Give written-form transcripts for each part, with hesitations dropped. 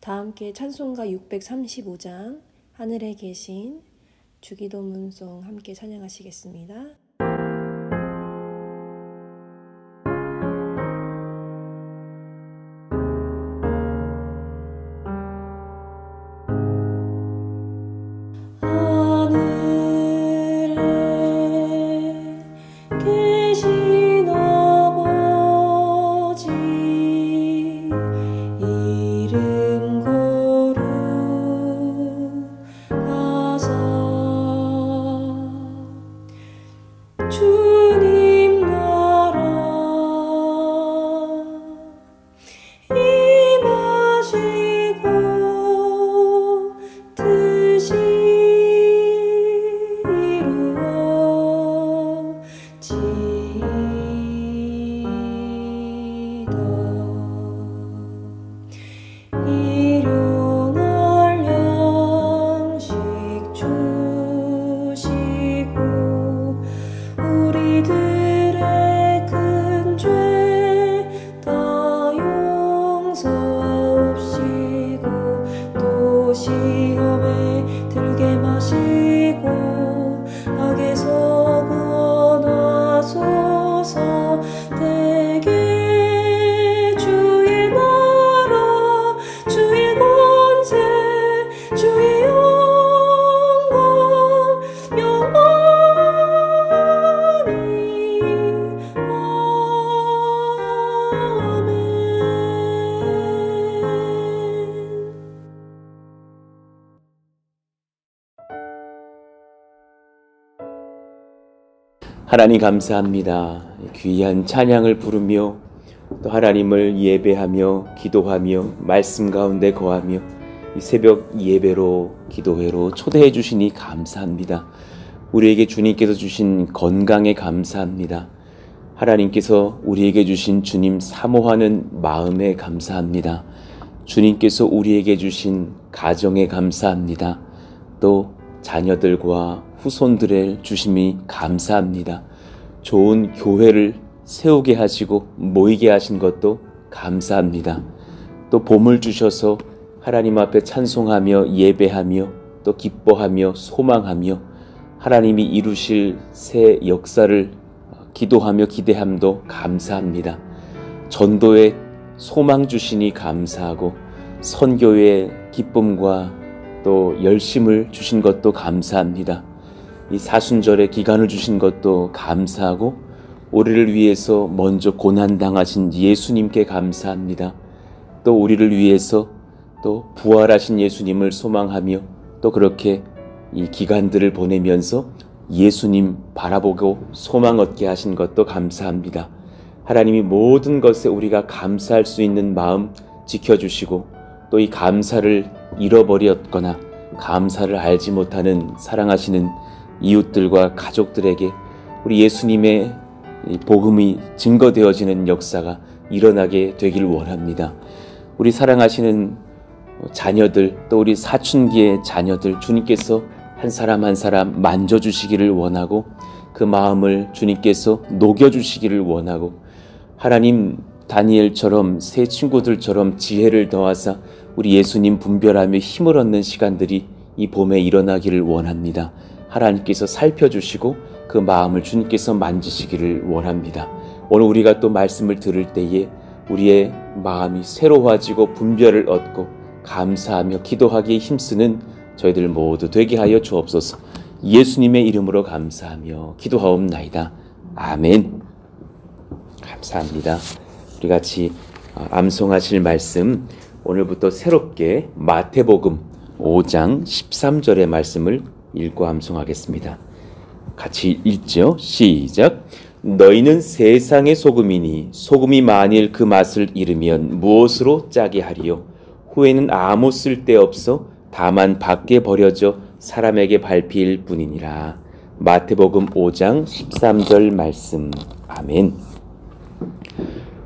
다 함께 찬송가 635장 하늘에 계신 주기도문송 함께 찬양하시겠습니다. 하나님 감사합니다. 귀한 찬양을 부르며 또 하나님을 예배하며 기도하며 말씀 가운데 거하며 이 새벽 예배로 기도회로 초대해 주시니 감사합니다. 우리에게 주님께서 주신 건강에 감사합니다. 하나님께서 우리에게 주신 주님 사모하는 마음에 감사합니다. 주님께서 우리에게 주신 가정에 감사합니다. 또 자녀들과 후손들의 주심이 감사합니다. 좋은 교회를 세우게 하시고 모이게 하신 것도 감사합니다. 또 봄을 주셔서 하나님 앞에 찬송하며 예배하며 또 기뻐하며 소망하며 하나님이 이루실 새 역사를 기도하며 기대함도 감사합니다. 전도에 소망 주시니 감사하고 선교의 기쁨과 또 열심을 주신 것도 감사합니다. 이 사순절의 기간을 주신 것도 감사하고 우리를 위해서 먼저 고난당하신 예수님께 감사합니다. 또 우리를 위해서 또 부활하신 예수님을 소망하며 또 그렇게 이 기간들을 보내면서 예수님 바라보고 소망 얻게 하신 것도 감사합니다. 하나님이 모든 것에 우리가 감사할 수 있는 마음 지켜주시고 또 이 감사를 잃어버렸거나 감사를 알지 못하는 사랑하시는 이웃들과 가족들에게 우리 예수님의 복음이 증거되어지는 역사가 일어나게 되길 원합니다. 우리 사랑하시는 자녀들 또 우리 사춘기의 자녀들 주님께서 한 사람 한 사람 만져주시기를 원하고 그 마음을 주님께서 녹여주시기를 원하고 하나님 다니엘처럼 새 친구들처럼 지혜를 더하사 우리 예수님 분별하며 힘을 얻는 시간들이 이 봄에 일어나기를 원합니다. 하나님께서 살펴주시고 그 마음을 주님께서 만지시기를 원합니다. 오늘 우리가 또 말씀을 들을 때에 우리의 마음이 새로워지고 분별을 얻고 감사하며 기도하기에 힘쓰는 저희들 모두 되게 하여 주옵소서. 예수님의 이름으로 감사하며 기도하옵나이다. 아멘. 감사합니다. 우리 같이 암송하실 말씀 오늘부터 새롭게 마태복음 5장 13절의 말씀을 읽고 암송하겠습니다. 같이 읽죠. 시작. 너희는 세상의 소금이니 소금이 만일 그 맛을 잃으면 무엇으로 짜게 하리요? 후에는 아무 쓸데없어 다만 밖에 버려져 사람에게 밟힐 뿐이니라. 마태복음 5장 13절 말씀. 아멘.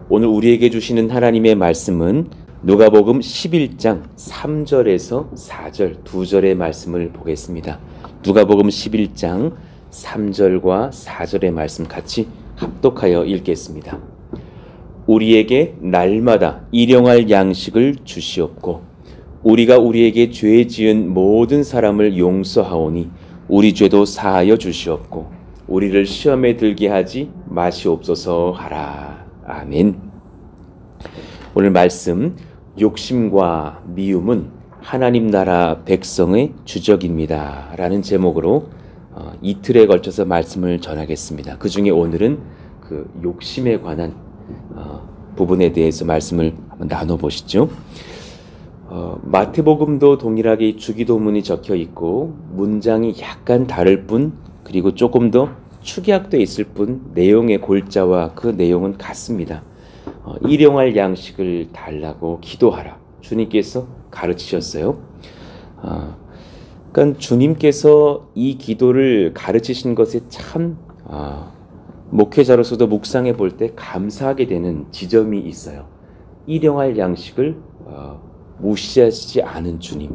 오늘 우리에게 주시는 하나님의 말씀은 누가복음 11장 3절에서 4절 두 절의 말씀을 보겠습니다. 누가복음 11장 3절과 4절의 말씀 같이 합독하여 읽겠습니다. 우리에게 날마다 일용할 양식을 주시옵고 우리가 우리에게 죄 지은 모든 사람을 용서하오니 우리 죄도 사하여 주시옵고 우리를 시험에 들게 하지 마시옵소서 하라. 아멘. 오늘 말씀, 욕심과 미움은 하나님 나라 백성의 주적입니다 라는 제목으로 이틀에 걸쳐서 말씀을 전하겠습니다. 그 중에 오늘은 그 욕심에 관한 부분에 대해서 말씀을 한번 나눠보시죠. 마태복음도 동일하게 주기도문이 적혀 있고 문장이 약간 다를 뿐, 그리고 조금 더 축약되어 있을 뿐 내용의 골자와 그 내용은 같습니다. 일용할 양식을 달라고 기도하라. 주님께서 가르치셨어요. 그러니까 주님께서 이 기도를 가르치신 것에 참 목회자로서도 묵상해 볼 때 감사하게 되는 지점이 있어요. 일용할 양식을 무시하지 않은 주님.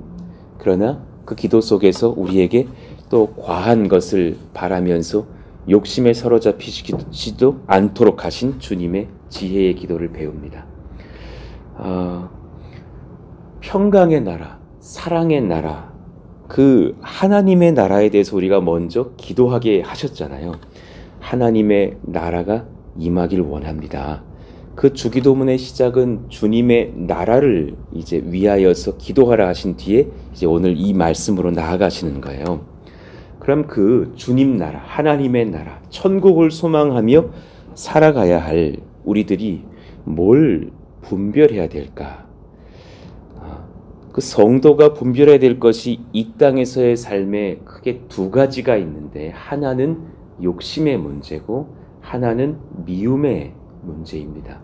그러나 그 기도 속에서 우리에게 또 과한 것을 바라면서 욕심에 사로잡히시지도 않도록 하신 주님의 지혜의 기도를 배웁니다. 평강의 나라, 사랑의 나라, 그 하나님의 나라에 대해서 우리가 먼저 기도하게 하셨잖아요. 하나님의 나라가 임하길 원합니다. 그 주기도문의 시작은 주님의 나라를 이제 위하여서 기도하라 하신 뒤에 이제 오늘 이 말씀으로 나아가시는 거예요. 그럼 그 주님 나라, 하나님의 나라, 천국을 소망하며 살아가야 할 우리들이 뭘 분별해야 될까? 그 성도가 분별해야 될 것이 이 땅에서의 삶에 크게 두 가지가 있는데, 하나는 욕심의 문제고 하나는 미움의 문제입니다.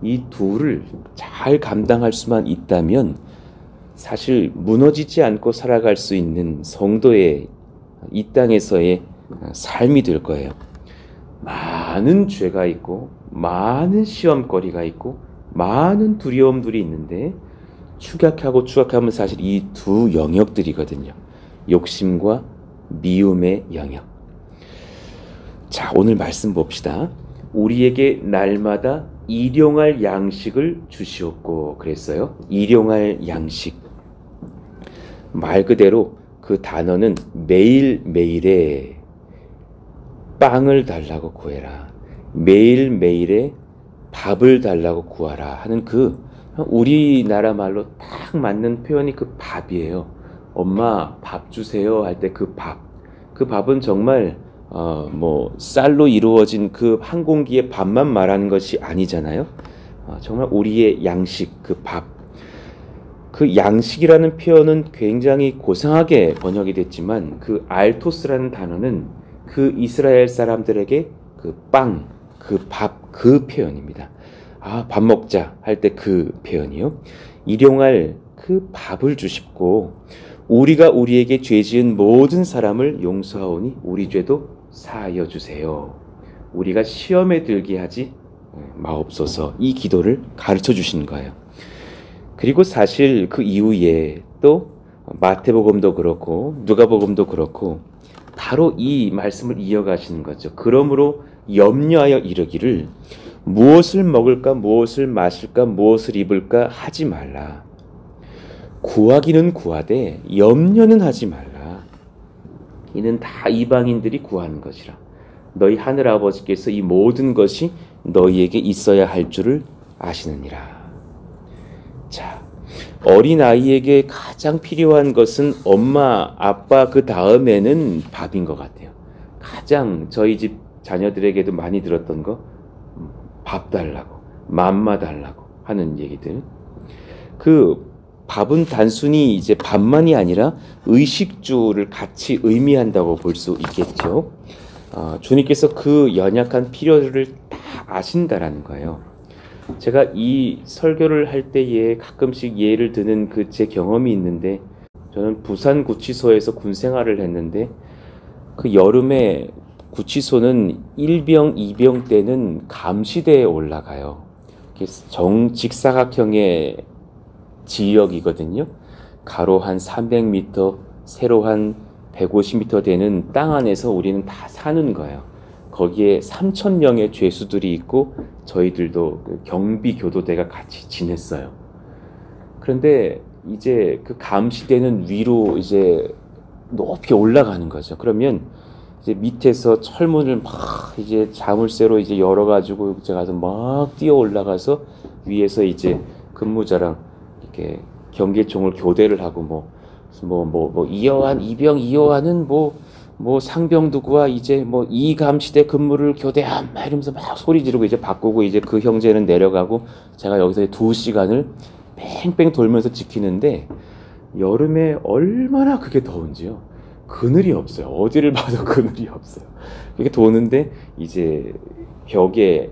이 둘을 잘 감당할 수만 있다면 사실 무너지지 않고 살아갈 수 있는 성도의 이 땅에서의 삶이 될 거예요. 많은 죄가 있고 많은 시험거리가 있고 많은 두려움들이 있는데 추격하고 추격하면 사실 이 두 영역들이거든요. 욕심과 미움의 영역. 자, 오늘 말씀 봅시다. 우리에게 날마다 일용할 양식을 주시옵고 그랬어요. 일용할 양식. 말 그대로 그 단어는 매일매일에 빵을 달라고 구해라. 매일매일에 밥을 달라고 구하라 하는 그 우리나라 말로 딱 맞는 표현이 그 밥이에요. 엄마 밥 주세요 할 때 그 밥. 그 밥은 정말 쌀로 이루어진 그 한 공기의 밥만 말하는 것이 아니잖아요. 정말 우리의 양식, 그 밥. 그 양식이라는 표현은 굉장히 고상하게 번역이 됐지만 그 알토스라는 단어는 그 이스라엘 사람들에게 그 빵, 그 밥, 그 표현입니다. 밥 먹자 할 때 그 표현이요. 일용할 그 밥을 주십고 우리가 우리에게 죄 지은 모든 사람을 용서하오니 우리 죄도 사하여 주세요. 우리가 시험에 들게 하지 마옵소서. 이 기도를 가르쳐 주신 거예요. 그리고 사실 그 이후에 또 마태복음도 그렇고 누가복음도 그렇고 바로 이 말씀을 이어가시는 거죠. 그러므로 염려하여 이르기를 무엇을 먹을까, 무엇을 마실까, 무엇을 입을까 하지 말라. 구하기는 구하되 염려는 하지 말라. 이는 다 이방인들이 구하는 것이라. 너희 하늘 아버지께서 이 모든 것이 너희에게 있어야 할 줄을 아시느니라. 자, 어린아이에게 가장 필요한 것은 엄마, 아빠 그 다음에는 밥인 것 같아요. 가장 저희 집 자녀들에게도 많이 들었던 거, 밥 달라고, 맘마 달라고 하는 얘기들. 그 밥은 단순히 이제 밥만이 아니라 의식주를 같이 의미한다고 볼 수 있겠죠. 주님께서 그 연약한 필요를 다 아신다라는 거예요. 제가 이 설교를 할 때에 가끔씩 예를 드는 그 제 경험이 있는데, 저는 부산 구치소에서 군 생활을 했는데 그 여름에 구치소는 1병, 2병 때는 감시대에 올라가요. 정직사각형의 지역이거든요. 가로 한 300m, 세로 한 150m 되는 땅 안에서 우리는 다 사는 거예요. 거기에 3,000명의 죄수들이 있고 저희들도 그 경비 교도대가 같이 지냈어요. 그런데 이제 그 감시대는 위로 이제 높이 올라가는 거죠. 그러면 이제 밑에서 철문을 막 이제 자물쇠로 이제 열어가지고 제가 가서 막 뛰어 올라가서 위에서 이제 근무자랑 이렇게 경계총을 교대를 하고 이여한 이병 이여한은 뭐 상병 누구와 이제 뭐 이 감시대 근무를 교대함 막 이러면서 막 소리 지르고 이제 바꾸고 이제 그 형제는 내려가고 제가 여기서 2시간을 뺑뺑 돌면서 지키는데 여름에 얼마나 그게 더운지요. 그늘이 없어요. 어디를 봐도 그늘이 없어요. 이렇게 도는데 이제 벽에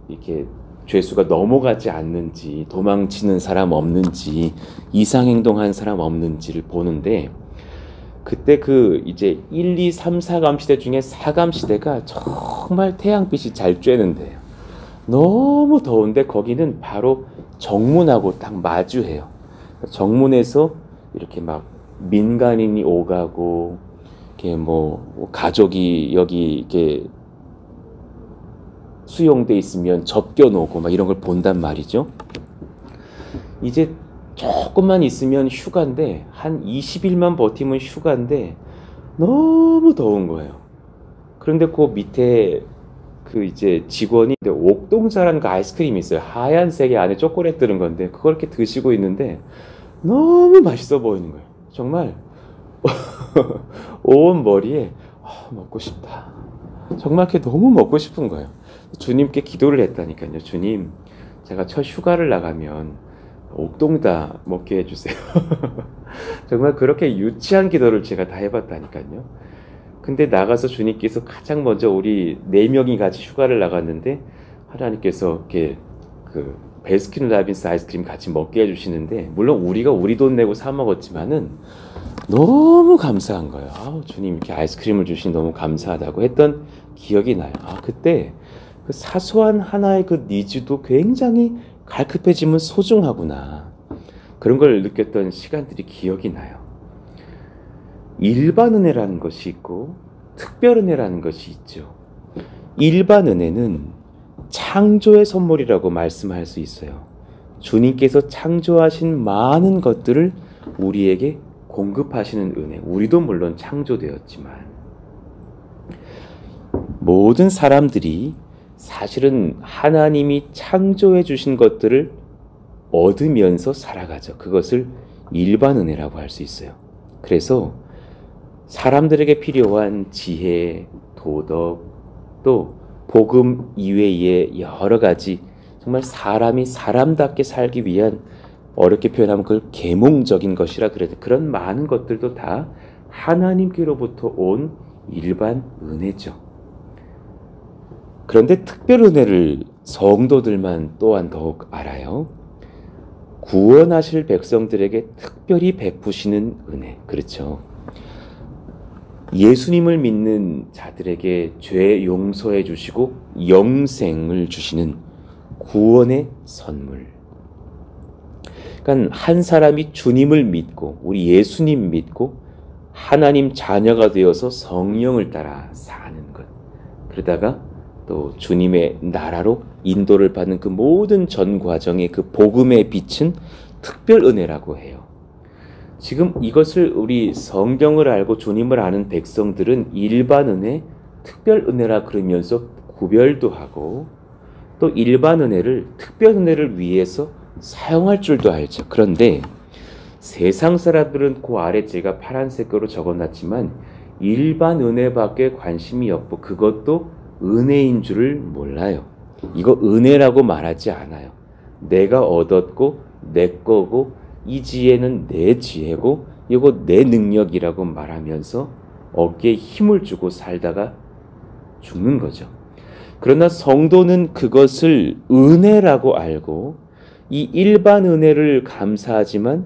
이렇게 죄수가 넘어가지 않는지 도망치는 사람 없는지 이상행동한 사람 없는지를 보는데 그때 그 이제 1, 2, 3, 4감시대 중에 4감시대가 정말 태양빛이 잘 쬐는데요. 너무 더운데 거기는 바로 정문하고 딱 마주해요. 정문에서 이렇게 막 민간인이 오가고 이렇게 뭐 가족이 여기 이렇게 수용돼 있으면 접겨 놓고 막 이런 걸 본단 말이죠. 이제 조금만 있으면 휴가인데 한 20일만 버티면 휴가인데 너무 더운 거예요. 그런데 그 밑에 그 이제 직원이 옥동자라는 그 아이스크림이 있어요. 하얀색에 안에 초콜릿 들은 건데 그걸 이렇게 드시고 있는데 너무 맛있어 보이는 거예요. 정말 온 머리에 먹고 싶다. 정말 이렇게 너무 먹고 싶은 거예요. 주님께 기도를 했다니까요. 주님, 제가 첫 휴가를 나가면 옥동자 먹게 해주세요. 정말 그렇게 유치한 기도를 제가 다 해봤다니까요. 근데 나가서 주님께서 가장 먼저 우리 4명이 같이 휴가를 나갔는데 하나님께서 이렇게 그 베스킨라빈스 아이스크림 같이 먹게 해주시는데 물론 우리가 우리 돈 내고 사 먹었지만은 너무 감사한 거예요. 주님 이렇게 아이스크림을 주시니 너무 감사하다고 했던 기억이 나요. 그때 그 사소한 하나의 그 니즈도 굉장히 갈급해지면 소중하구나. 그런 걸 느꼈던 시간들이 기억이 나요. 일반 은혜라는 것이 있고 특별 은혜라는 것이 있죠. 일반 은혜는 창조의 선물이라고 말씀할 수 있어요. 주님께서 창조하신 많은 것들을 우리에게 공급하시는 은혜. 우리도 물론 창조되었지만 모든 사람들이 사실은 하나님이 창조해 주신 것들을 얻으면서 살아가죠. 그것을 일반 은혜라고 할 수 있어요. 그래서 사람들에게 필요한 지혜, 도덕, 또 복음 이외의 여러 가지 정말 사람이 사람답게 살기 위한 어렵게 표현하면 그걸 계몽적인 것이라 그래도 그런 많은 것들도 다 하나님께로부터 온 일반 은혜죠. 그런데 특별 은혜를 성도들만 또한 더욱 알아요. 구원하실 백성들에게 특별히 베푸시는 은혜. 그렇죠. 예수님을 믿는 자들에게 죄 용서해 주시고 영생을 주시는 구원의 선물. 그러니까 한 사람이 주님을 믿고 우리 예수님 믿고 하나님 자녀가 되어서 성령을 따라 사는 것. 그러다가 또 주님의 나라로 인도를 받는 그 모든 전 과정의 그 복음의 빛은 특별 은혜라고 해요. 지금 이것을 우리 성경을 알고 주님을 아는 백성들은 일반 은혜, 특별 은혜라 그러면서 구별도 하고 또 일반 은혜를 특별 은혜를 위해서 사용할 줄도 알죠. 그런데 세상 사람들은 그 아래 제가 파란색으로 적어놨지만 일반 은혜밖에 관심이 없고 그것도 은혜인 줄을 몰라요. 이거 은혜라고 말하지 않아요. 내가 얻었고 내 거고 이 지혜는 내 지혜고 이거 내 능력이라고 말하면서 어깨에 힘을 주고 살다가 죽는 거죠. 그러나 성도는 그것을 은혜라고 알고 이 일반 은혜를 감사하지만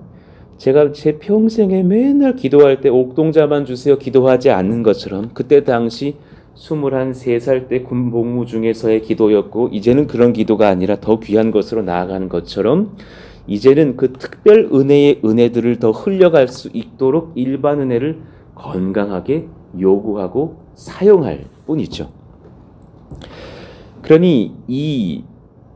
제가 제 평생에 맨날 기도할 때 옥동자만 주세요 기도하지 않는 것처럼 그때 당시 23살 때 군복무 중에서의 기도였고 이제는 그런 기도가 아니라 더 귀한 것으로 나아가는 것처럼 이제는 그 특별 은혜의 은혜들을 더 흘려갈 수 있도록 일반 은혜를 건강하게 요구하고 사용할 뿐이죠. 그러니 이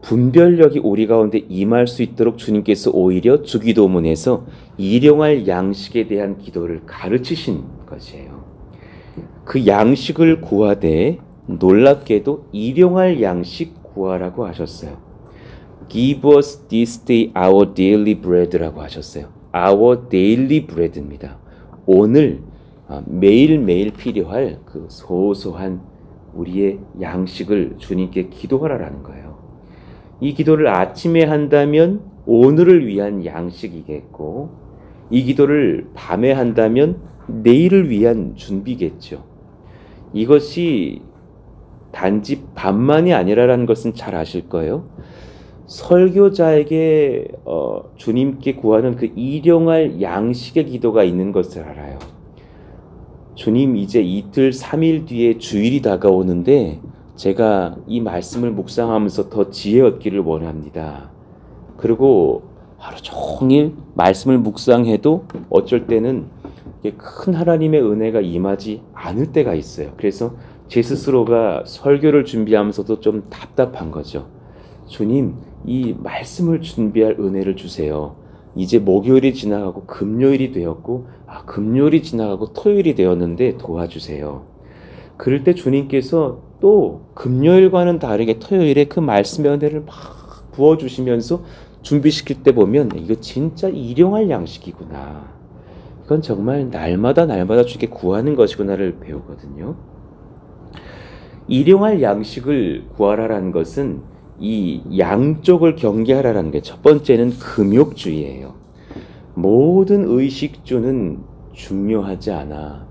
분별력이 우리 가운데 임할 수 있도록 주님께서 오히려 주기도문에서 일용할 양식에 대한 기도를 가르치신 것이에요. 그 양식을 구하되 놀랍게도 일용할 양식 구하라고 하셨어요. Give us this day our daily bread라고 하셨어요. Our daily bread입니다. 오늘 매일매일 필요할 그 소소한 우리의 양식을 주님께 기도하라라는 거예요. 이 기도를 아침에 한다면 오늘을 위한 양식이겠고, 이 기도를 밤에 한다면 내일을 위한 준비겠죠. 이것이 단지 밤만이 아니라는 것은 잘 아실 거예요. 설교자에게 주님께 구하는 그 일용할 양식의 기도가 있는 것을 알아요. 주님, 이제 이틀 3일 뒤에 주일이 다가오는데 제가 이 말씀을 묵상하면서 더 지혜 얻기를 원합니다. 그리고 하루 종일 말씀을 묵상해도 어쩔 때는 큰 하나님의 은혜가 임하지 않을 때가 있어요. 그래서 제 스스로가 설교를 준비하면서도 좀 답답한 거죠. 주님, 이 말씀을 준비할 은혜를 주세요. 이제 목요일이 지나가고 금요일이 되었고, 금요일이 지나가고 토요일이 되었는데 도와주세요. 그럴 때 주님께서 또 금요일과는 다르게 토요일에 그 말씀의 은혜를 막 부어주시면서 준비시킬 때 보면 이거 진짜 일용할 양식이구나. 이건 정말 날마다 주께 구하는 것이구나를 배우거든요. 일용할 양식을 구하라라는 것은 이 양쪽을 경계하라라는 게 첫 번째는 금욕주의예요. 모든 의식주는 중요하지 않아.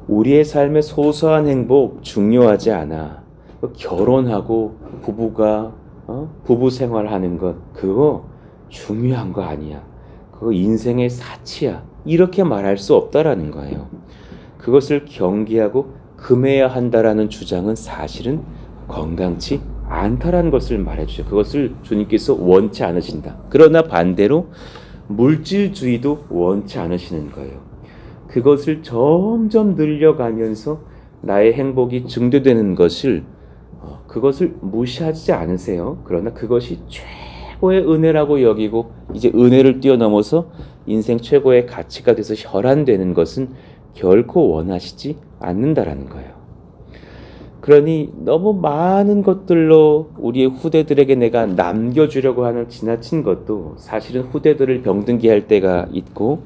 우리의 삶의 소소한 행복 중요하지 않아. 결혼하고 부부가 부부 생활하는 것 그거 중요한 거 아니야. 그거 인생의 사치야. 이렇게 말할 수 없다라는 거예요. 그것을 경계하고 금해야 한다라는 주장은 사실은 건강치 않다라는 것을 말해주죠. 그것을 주님께서 원치 않으신다. 그러나 반대로 물질주의도 원치 않으시는 거예요. 그것을 점점 늘려가면서 나의 행복이 증대되는 것을 그것을 무시하지 않으세요. 그러나 그것이 최고의 은혜라고 여기고 이제 은혜를 뛰어넘어서 인생 최고의 가치가 돼서 혈안되는 것은 결코 원하시지 않는다라는 거예요. 그러니 너무 많은 것들로 우리의 후대들에게 내가 남겨주려고 하는 지나친 것도 사실은 후대들을 병든게 할 때가 있고,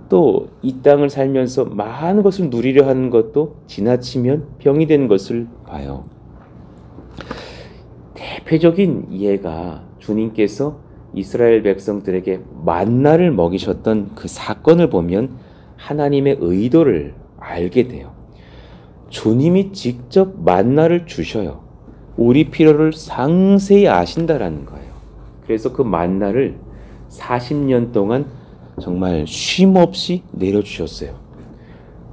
또 이 땅을 살면서 많은 것을 누리려 하는 것도 지나치면 병이 되는 것을 봐요. 대표적인 예가 주님께서 이스라엘 백성들에게 만나를 먹이셨던 그 사건을 보면 하나님의 의도를 알게 돼요. 주님이 직접 만나를 주셔요. 우리 필요를 상세히 아신다라는 거예요. 그래서 그 만나를 40년 동안 정말 쉼없이 내려주셨어요.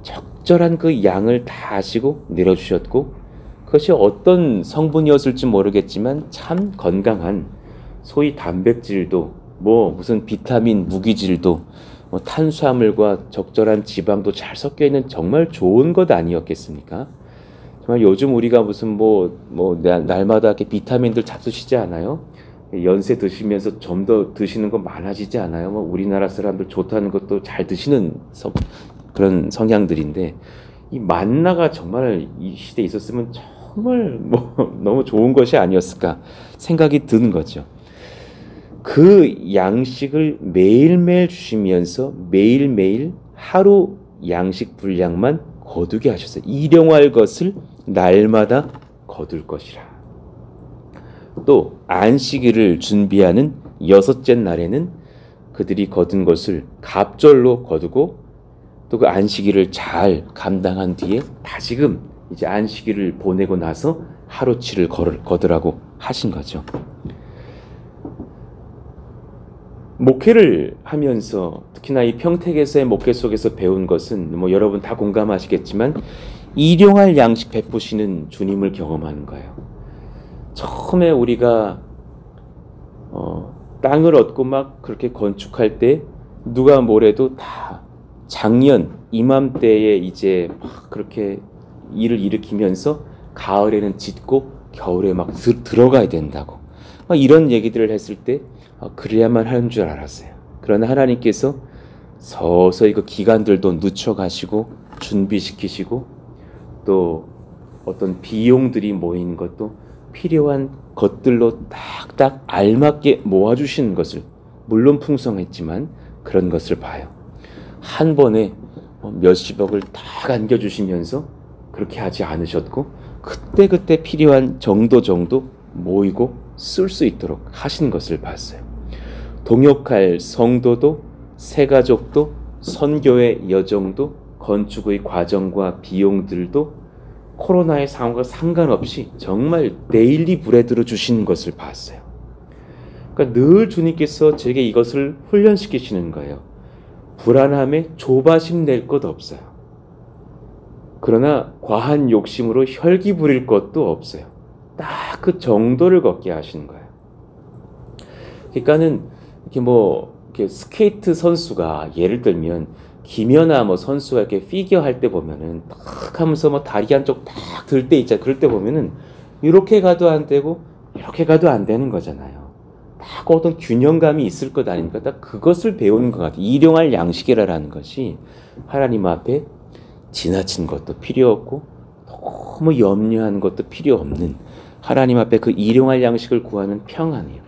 적절한 그 양을 다 아시고 내려주셨고, 그것이 어떤 성분이었을지 모르겠지만 참 건강한, 소위 단백질도 무슨 비타민, 무기질도 탄수화물과 적절한 지방도 잘 섞여 있는 정말 좋은 것 아니었겠습니까? 정말 요즘 우리가 무슨 날마다 이렇게 비타민들 잡수시지 않아요? 연세 드시면서 좀 더 드시는 거 많아지지 않아요? 우리나라 사람들 좋다는 것도 잘 드시는 그런 성향들인데, 이 만나가 정말 이 시대에 있었으면 정말 너무 좋은 것이 아니었을까 생각이 드는 거죠. 그 양식을 매일매일 주시면서 매일매일 하루 양식 분량만 거두게 하셨어요. 일용할 것을 날마다 거둘 것이라. 또 안식일을 준비하는 6째 날에는 그들이 거둔 것을 갑절로 거두고, 또 그 안식일을 잘 감당한 뒤에 다시금 이제 안식일을 보내고 나서 하루치를 거두라고 하신 거죠. 목회를 하면서 특히나 이 평택에서의 목회 속에서 배운 것은 여러분 다 공감하시겠지만 일용할 양식 베푸시는 주님을 경험하는 거예요. 처음에 우리가 땅을 얻고 막 그렇게 건축할 때 누가 뭐래도 다 작년 이맘때에 이제 막 그렇게 일을 일으키면서 가을에는 짓고 겨울에 막 들어가야 된다고 막 이런 얘기들을 했을 때 그래야만 하는 줄 알았어요. 그러나 하나님께서 서서히 그 기간들도 늦춰가시고 준비시키시고 또 어떤 비용들이 모이는 것도 필요한 것들로 딱딱 알맞게 모아주시는 것을, 물론 풍성했지만 그런 것을 봐요. 한 번에 몇십억을 딱 안겨주시면서 그렇게 하지 않으셨고 그때그때 필요한 정도 모이고 쓸 수 있도록 하신 것을 봤어요. 동역할 성도도 새가족도 선교의 여정도 건축의 과정과 비용들도 코로나의 상황과 상관없이 정말 데일리 브레드로 주시는 것을 봤어요. 그러니까 늘 주님께서 제게 이것을 훈련시키시는 거예요. 불안함에 조바심 낼 것 없어요. 그러나 과한 욕심으로 혈기 부릴 것도 없어요. 딱 그 정도를 걷게 하시는 거예요. 그러니까는 이렇게 스케이트 선수가 예를 들면 김연아 선수가 이렇게 피겨 할 때 보면은 딱 하면서 다리 한쪽 딱 들 때 있잖아요. 그럴 때 보면은 이렇게 가도 안 되고 이렇게 가도 안 되는 거잖아요. 딱 어떤 균형감이 있을 것 아닙니까? 딱 그것을 배우는 것 같아요. 일용할 양식이라는 것이 하나님 앞에 지나친 것도 필요 없고 너무 염려하는 것도 필요 없는 하나님 앞에 그 일용할 양식을 구하는 평안이에요.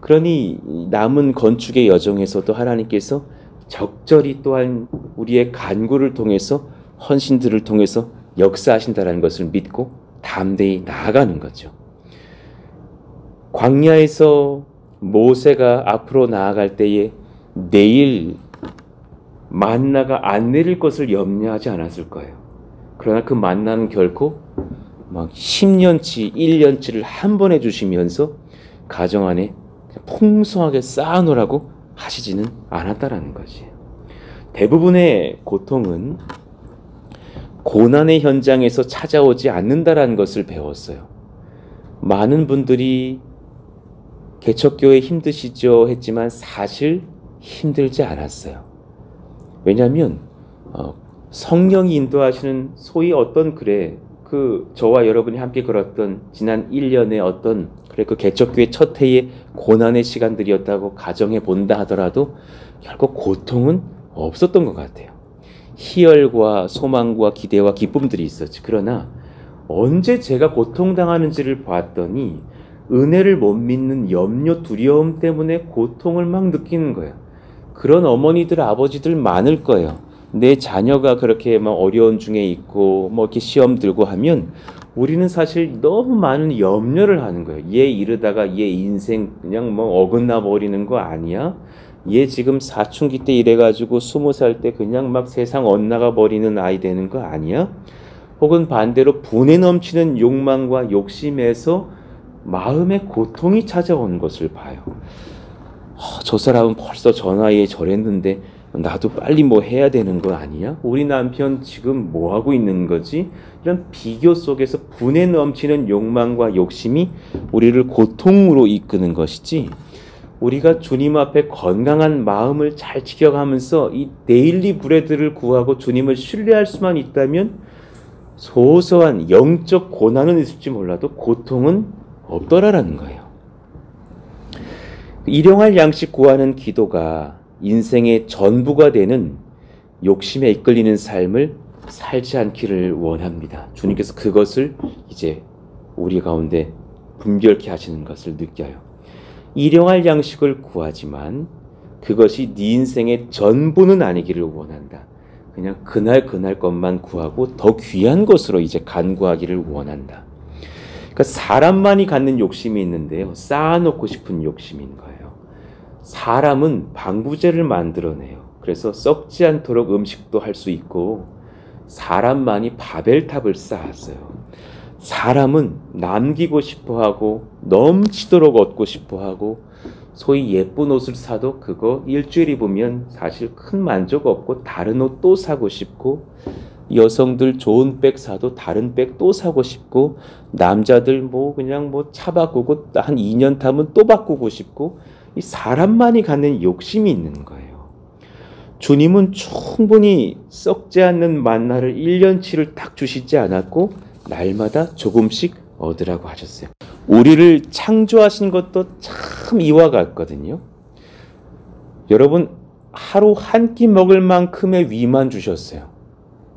그러니 남은 건축의 여정에서도 하나님께서 적절히 또한 우리의 간구를 통해서 헌신들을 통해서 역사하신다는 것을 믿고 담대히 나아가는 거죠. 광야에서 모세가 앞으로 나아갈 때에 내일 만나가 안 내릴 것을 염려하지 않았을 거예요. 그러나 그 만나는 결코 막 10년치, 1년치를 한 번에 주시면서 가정 안에 풍성하게 쌓아놓으라고 하시지는 않았다라는 것이에요. 대부분의 고통은 고난의 현장에서 찾아오지 않는다라는 것을 배웠어요. 많은 분들이 개척교회 힘드시죠 했지만 사실 힘들지 않았어요. 왜냐하면 성령이 인도하시는 소위 어떤 저와 여러분이 함께 걸었던 지난 1년의 그 개척교회 첫 해의 고난의 시간들이었다고 가정해 본다 하더라도 결국 고통은 없었던 것 같아요. 희열과 소망과 기대와 기쁨들이 있었지. 그러나 언제 제가 고통당하는지를 봤더니 은혜를 못 믿는 염려, 두려움 때문에 고통을 막 느끼는 거예요. 그런 어머니들, 아버지들 많을 거예요. 내 자녀가 그렇게 막 어려운 중에 있고 이렇게 시험 들고 하면 우리는 사실 너무 많은 염려를 하는 거예요. 얘 이러다가 얘 인생 그냥 어긋나 버리는 거 아니야? 얘 지금 사춘기 때 이래가지고 20살 때 그냥 막 세상 엇나가 버리는 아이 되는 거 아니야? 혹은 반대로 분에 넘치는 욕망과 욕심에서 마음의 고통이 찾아오는 것을 봐요. 저 사람은 벌써 저 나이에 저랬는데 나도 빨리 해야 되는 거 아니야? 우리 남편 지금 뭐 하고 있는 거지? 이런 비교 속에서 분에 넘치는 욕망과 욕심이 우리를 고통으로 이끄는 것이지, 우리가 주님 앞에 건강한 마음을 잘 지켜가면서 이 데일리 브레드를 구하고 주님을 신뢰할 수만 있다면 소소한 영적 고난은 있을지 몰라도 고통은 없더라라는 거예요. 일용할 양식 구하는 기도가 인생의 전부가 되는 욕심에 이끌리는 삶을 살지 않기를 원합니다. 주님께서 그것을 이제 우리 가운데 분별케 하시는 것을 느껴요. 일용할 양식을 구하지만 그것이 네 인생의 전부는 아니기를 원한다. 그냥 그날 것만 구하고 더 귀한 것으로 이제 간구하기를 원한다. 그러니까 사람만이 갖는 욕심이 있는데요. 쌓아놓고 싶은 욕심인 거예요. 사람은 방부제를 만들어내요. 그래서 썩지 않도록 음식도 할 수 있고, 사람만이 바벨탑을 쌓았어요. 사람은 남기고 싶어하고 넘치도록 얻고 싶어하고, 소위 예쁜 옷을 사도 그거 일주일 입으면 사실 큰 만족 없고 다른 옷 또 사고 싶고, 여성들 좋은 백 사도 다른 백 또 사고 싶고, 남자들 그냥 차 바꾸고 한 2년 타면 또 바꾸고 싶고, 이 사람만이 갖는 욕심이 있는 거예요. 주님은 충분히 썩지 않는 만나를 1년치를 딱 주시지 않았고 날마다 조금씩 얻으라고 하셨어요. 우리를 창조하신 것도 참 이와 같거든요. 여러분, 하루 한 끼 먹을 만큼의 위만 주셨어요.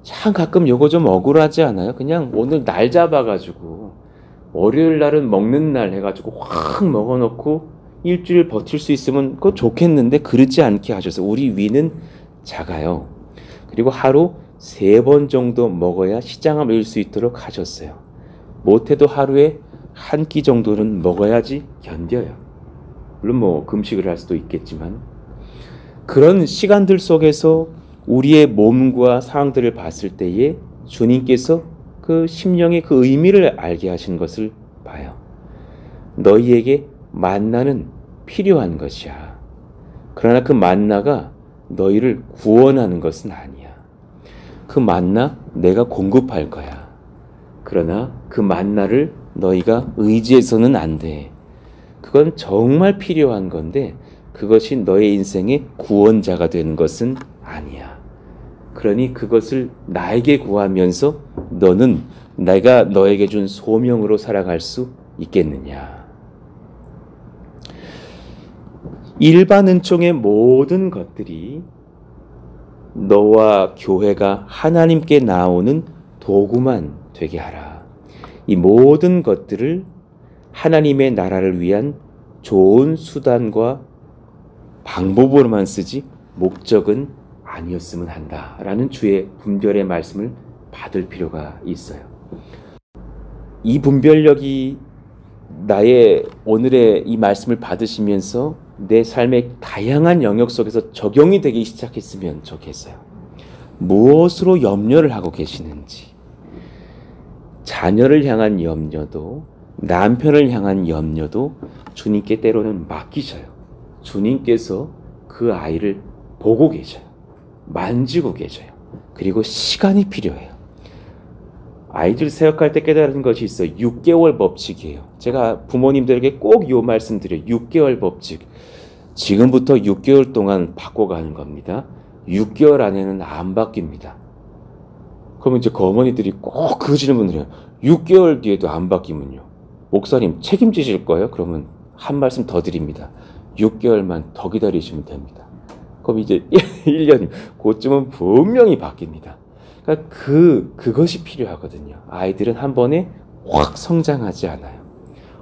참 가끔 요거 좀 억울하지 않아요? 그냥 오늘 날 잡아가지고 월요일 날은 먹는 날 해가지고 확 먹어놓고 일주일 버틸 수 있으면 그거 좋겠는데 그렇지 않게 하셔서 우리 위는 작아요. 그리고 하루 3번 정도 먹어야 시장을 이룰 수 있도록 하셨어요. 못해도 하루에 한 끼 정도는 먹어야지 견뎌요. 물론 뭐 금식을 할 수도 있겠지만 그런 시간들 속에서 우리의 몸과 상황들을 봤을 때에 주님께서 그 심령의 그 의미를 알게 하신 것을 봐요. 너희에게 만나는 필요한 것이야. 그러나 그 만나가 너희를 구원하는 것은 아니야. 그 만나 내가 공급할 거야. 그러나 그 만나를 너희가 의지해서는 안 돼. 그건 정말 필요한 건데 그것이 너의 인생의 구원자가 되는 것은 아니야. 그러니 그것을 나에게 구하면서 너는 내가 너에게 준 소명으로 살아갈 수 있겠느냐. 일반 은총의 모든 것들이 너와 교회가 하나님께 나오는 도구만 되게 하라. 이 모든 것들을 하나님의 나라를 위한 좋은 수단과 방법으로만 쓰지 목적은 아니었으면 한다라는 주의 분별의 말씀을 받을 필요가 있어요. 이 분별력이 나의 오늘의 이 말씀을 받으시면서 내 삶의 다양한 영역 속에서 적용이 되기 시작했으면 좋겠어요. 무엇으로 염려를 하고 계시는지, 자녀를 향한 염려도 남편을 향한 염려도 주님께 때로는 맡기셔요. 주님께서 그 아이를 보고 계셔요. 만지고 계셔요. 그리고 시간이 필요해요. 아이들 사역할 때 깨달은 것이 있어요. 6개월 법칙이에요. 제가 부모님들에게 꼭 이 말씀 드려요. 6개월 법칙. 지금부터 6개월 동안 바꿔가는 겁니다. 6개월 안에는 안 바뀝니다. 그러면 이제 그 어머니들이 꼭 그 질문을 해요. 6개월 뒤에도 안 바뀌면요. 목사님 책임지실 거예요? 그러면 한 말씀 더 드립니다. 6개월만 더 기다리시면 됩니다. 그럼 이제 1년이면 그쯤은 분명히 바뀝니다. 그러니까 그것이 필요하거든요. 아이들은 한 번에 확 성장하지 않아요.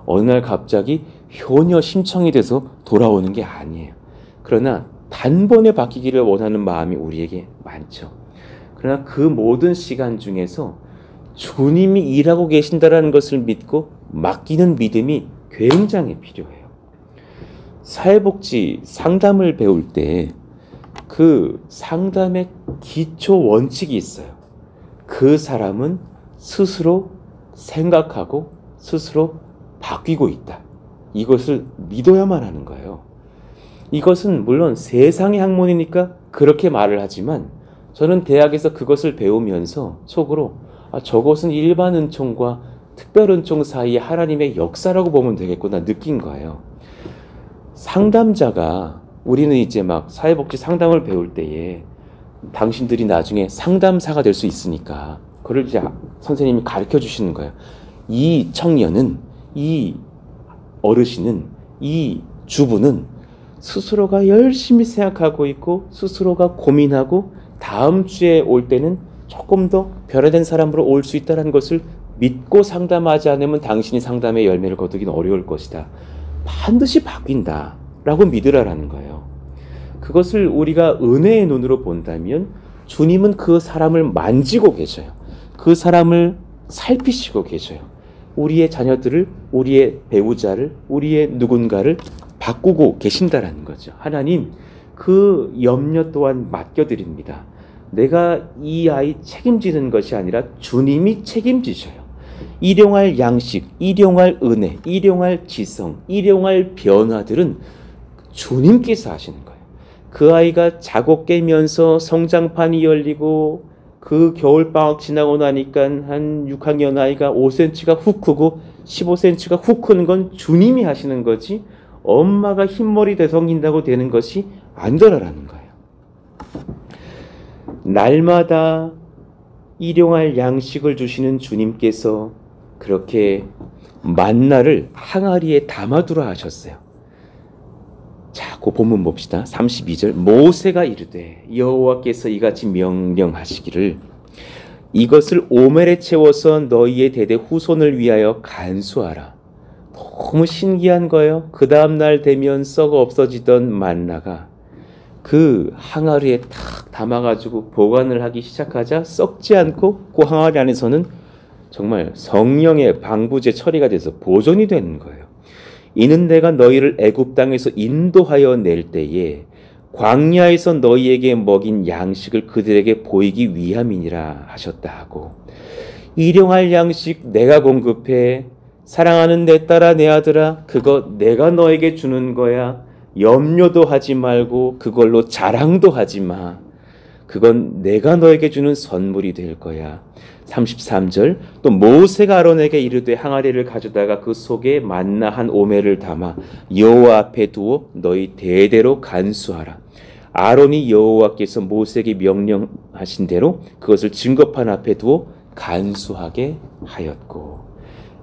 어느 날 갑자기 효녀 심청이 돼서 돌아오는 게 아니에요. 그러나 단번에 바뀌기를 원하는 마음이 우리에게 많죠. 그러나 그 모든 시간 중에서 주님이 일하고 계신다는 것을 믿고 맡기는 믿음이 굉장히 필요해요. 사회복지 상담을 배울 때 그 상담의 기초 원칙이 있어요. 그 사람은 스스로 생각하고 스스로 바뀌고 있다. 이것을 믿어야만 하는 거예요. 이것은 물론 세상의 학문이니까 그렇게 말을 하지만 저는 대학에서 그것을 배우면서 속으로 저것은 일반 은총과 특별 은총 사이의 하나님의 역사라고 보면 되겠구나 느낀 거예요. 상담자가 우리는 이제 막 사회복지 상담을 배울 때에 당신들이 나중에 상담사가 될 수 있으니까 그걸 이제 선생님이 가르쳐 주시는 거예요. 이 청년은, 이 어르신은, 이 주부는 스스로가 열심히 생각하고 있고 스스로가 고민하고 다음 주에 올 때는 조금 더 변화된 사람으로 올 수 있다는 것을 믿고 상담하지 않으면 당신이 상담의 열매를 거두기는 어려울 것이다. 반드시 바뀐다 라고 믿으라라는 거예요. 그것을 우리가 은혜의 눈으로 본다면 주님은 그 사람을 만지고 계셔요. 그 사람을 살피시고 계셔요. 우리의 자녀들을, 우리의 배우자를, 우리의 누군가를 바꾸고 계신다라는 거죠. 하나님, 그 염려 또한 맡겨드립니다. 내가 이 아이 책임지는 것이 아니라 주님이 책임지셔요. 일용할 양식, 일용할 은혜, 일용할 지성, 일용할 변화들은 주님께서 하시는 거예요. 그 아이가 자고 깨면서 성장판이 열리고 그 겨울방학 지나고 나니까 한 6학년 아이가 5cm가 훅 크고 15cm가 훅 크는 건 주님이 하시는 거지 엄마가 흰머리 되성긴다고 되는 것이 아니더라라는 거예요. 날마다 일용할 양식을 주시는 주님께서 그렇게 만나를 항아리에 담아두라 하셨어요. 자, 그 본문 봅시다. 32절. 모세가 이르되 여호와께서 이같이 명령하시기를 이것을 오멜에 채워서 너희의 대대 후손을 위하여 간수하라. 너무 신기한 거예요. 그 다음날 되면 썩어 없어지던 만나가 그 항아리에 탁 담아가지고 보관을 하기 시작하자 썩지 않고 그 항아리 안에서는 정말 성령의 방부제 처리가 돼서 보존이 되는 거예요. 이는 내가 너희를 애굽 땅에서 인도하여 낼 때에 광야에서 너희에게 먹인 양식을 그들에게 보이기 위함이니라 하셨다 하고, 일용할 양식 내가 공급해. 사랑하는 내 딸아 내 아들아, 그거 내가 너에게 주는 거야. 염려도 하지 말고 그걸로 자랑도 하지 마. 그건 내가 너에게 주는 선물이 될 거야. 33절. 또 모세가 아론에게 이르되 항아리를 가져다가 그 속에 만나 한 오멜을 담아 여호와 앞에 두어 너희 대대로 간수하라. 아론이 여호와께서 모세에게 명령하신 대로 그것을 증거판 앞에 두어 간수하게 하였고,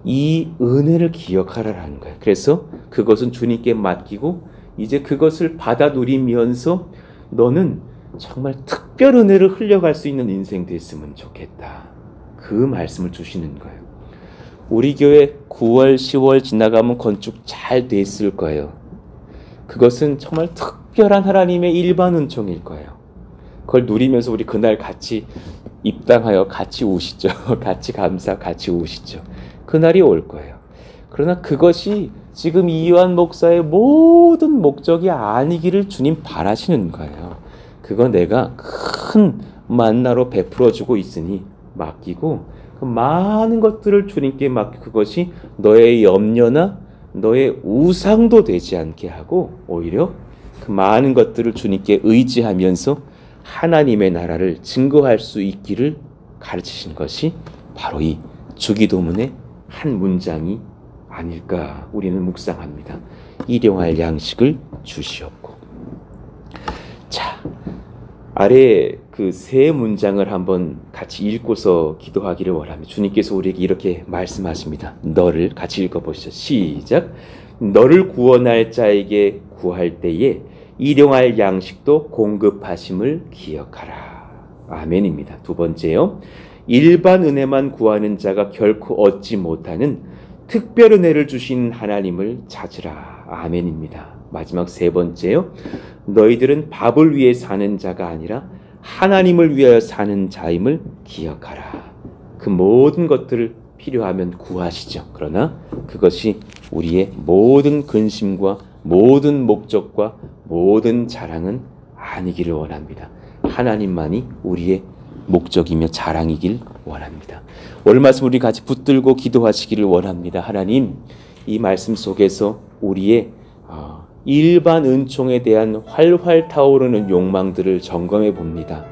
이 은혜를 기억하라라는 거예요. 그래서 그것은 주님께 맡기고 이제 그것을 받아 누리면서 너는 정말 특별 은혜를 흘려갈 수 있는 인생 됐으면 좋겠다. 그 말씀을 주시는 거예요. 우리 교회 9월, 10월 지나가면 건축 잘 됐을 거예요. 그것은 정말 특별한 하나님의 일반 은총일 거예요. 그걸 누리면서 우리 그날 같이 입당하여 같이 우시죠. 같이 감사, 같이 우시죠. 그날이 올 거예요. 그러나 그것이 지금 이요한 목사의 모든 목적이 아니기를 주님 바라시는 거예요. 그거 내가 큰 만나로 베풀어주고 있으니 맡기고 그 많은 것들을 주님께 맡기고 그것이 너의 염려나 너의 우상도 되지 않게 하고 오히려 그 많은 것들을 주님께 의지하면서 하나님의 나라를 증거할 수 있기를 가르치신 것이 바로 이 주기도문의 한 문장이 아닐까 우리는 묵상합니다. 일용할 양식을 주시옵고. 자, 아래 그 세 문장을 한번 같이 읽고서 기도하기를 원합니다. 주님께서 우리에게 이렇게 말씀하십니다. 너를 같이 읽어보시죠. 시작. 너를 구원할 자에게 구할 때에 일용할 양식도 공급하심을 기억하라. 아멘입니다. 두 번째요. 일반 은혜만 구하는 자가 결코 얻지 못하는 특별 은혜를 주신 하나님을 찾으라. 아멘입니다. 마지막 세 번째요. 너희들은 밥을 위해 사는 자가 아니라 하나님을 위하여 사는 자임을 기억하라. 그 모든 것들을 필요하면 구하시죠. 그러나 그것이 우리의 모든 근심과 모든 목적과 모든 자랑은 아니기를 원합니다. 하나님만이 우리의 목적이며 자랑이길 원합니다. 오늘 말씀 우리 같이 붙들고 기도하시기를 원합니다. 하나님, 이 말씀 속에서 우리의 일반 은총에 대한 활활 타오르는 욕망들을 점검해 봅니다.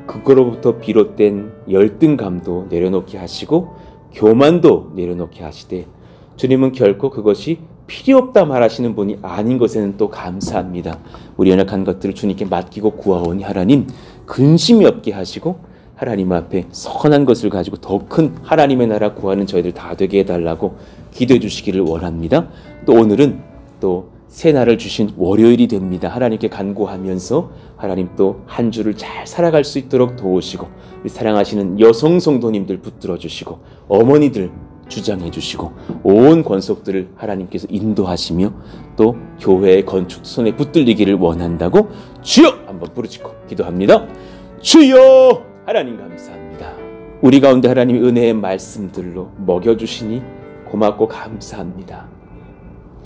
그거로부터 비롯된 열등감도 내려놓게 하시고 교만도 내려놓게 하시되 주님은 결코 그것이 필요 없다 말하시는 분이 아닌 것에는 또 감사합니다. 우리 연약한 것들을 주님께 맡기고 구하오니 하나님 근심이 없게 하시고 하나님 앞에 선한 것을 가지고 더 큰 하나님의 나라 구하는 저희들 다 되게 해달라고 기도해 주시기를 원합니다. 또 오늘은 또 새날을 주신 월요일이 됩니다. 하나님께 간구하면서 하나님 또 한 주를 잘 살아갈 수 있도록 도우시고 우리 사랑하시는 여성 성도님들 붙들어 주시고 어머니들 주장해 주시고 온 권속들을 하나님께서 인도하시며 또 교회의 건축 손에 붙들리기를 원한다고 주여 한번 부르짖고 기도합니다. 주여! 하나님 감사합니다. 우리 가운데 하나님의 은혜의 말씀들로 먹여주시니 고맙고 감사합니다.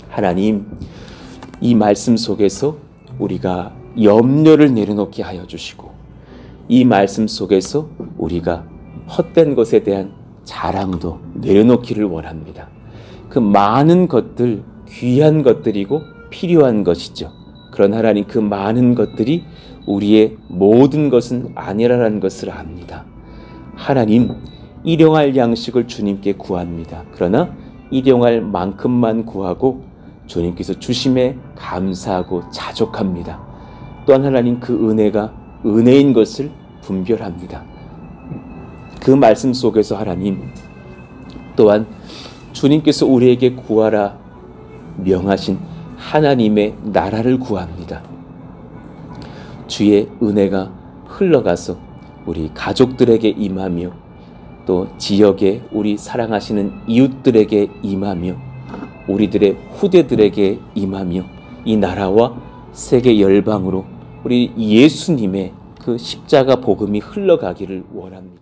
하나님, 이 말씀 속에서 우리가 염려를 내려놓게 하여 주시고 이 말씀 속에서 우리가 헛된 것에 대한 자랑도 내려놓기를 원합니다. 그 많은 것들 귀한 것들이고 필요한 것이죠. 그런 하나님 그 많은 것들이 우리의 모든 것은 아니라는 것을 압니다. 하나님, 일용할 양식을 주님께 구합니다. 그러나 일용할 만큼만 구하고 주님께서 주심에 감사하고 자족합니다. 또한 하나님 그 은혜가 은혜인 것을 분별합니다. 그 말씀 속에서 하나님 또한 주님께서 우리에게 구하라 명하신 하나님의 나라를 구합니다. 주의 은혜가 흘러가서 우리 가족들에게 임하며 또 지역에 우리 사랑하시는 이웃들에게 임하며 우리들의 후대들에게 임하며 이 나라와 세계 열방으로 우리 예수님의 그 십자가 복음이 흘러가기를 원합니다.